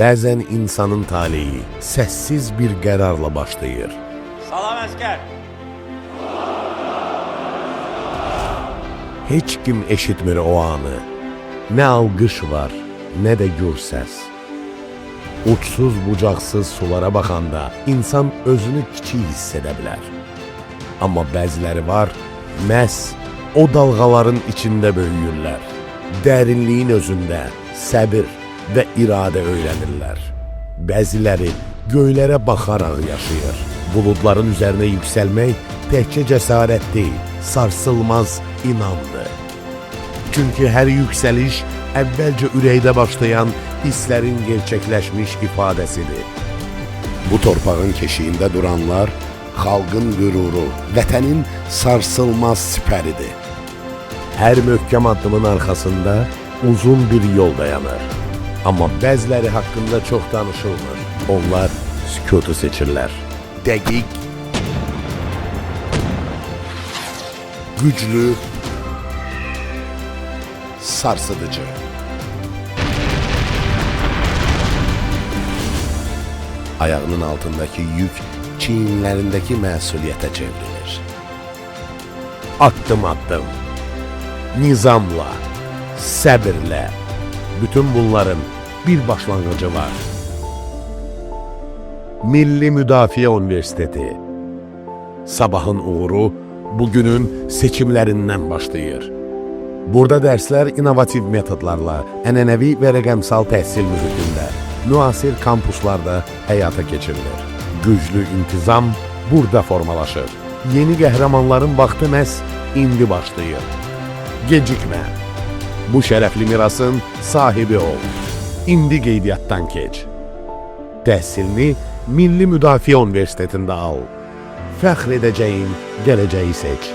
Bəzən insanın taleyi səssiz bir qərarla başlayır. Salam əskər! Heç kim eşitmir o anı. Nə alqış var, nə də gür səs. Uçsuz bucaqsız sulara baxanda insan özünü kiçik hiss edə bilər. Amma bəziləri var, məhz o dalğaların içində böyüyürlər. Dərinliyin özündə səbir və iradə öyrənirlər. Bəziləri göylərə baxaraq yaşayır. Buludların üzərinə yüksəlmək təkcə cəsarət deyil, sarsılmaz inamdır. Çünki hər yüksəliş əvvəlcə ürəkdə başlayan hisslərin gerçəkləşmiş ifadəsidir. Bu torpağın keşiyində duranlar xalqın qüruru, vətənin sarsılmaz sipəridir. Hər möhkəm addımın arxasında uzun bir yol dayanır. Amma bəziləri haqqında çox danışılmır. Onlar sükutu seçirlər. Dəqiq, güclü, sarsıdıcı. Ayağının altındakı yük çiyinlərindəki məsuliyyətə çevrilir. Addım-addım, nizamla, səbirlə, bütün bunların bir başlanğıcı var. Milli Müdafiə Universiteti. Sabahın uğuru bugünün seçimlərindən başlayır. Burada dərslər innovativ metodlarla, ənənəvi və rəqəmsal təhsil mühitində, müasir kampuslarda həyata keçirilir. Güclü intizam burada formalaşır. Yeni qəhrəmanların vaxtı məhz indi başlayır. Gecikmə. Bu şərəfli mirasın sahibi ol. İndi qeydiyyatdan keç. Təhsilini Milli Müdafiə Universitetində al. Fəxr edəcəyin gələcəyi seç.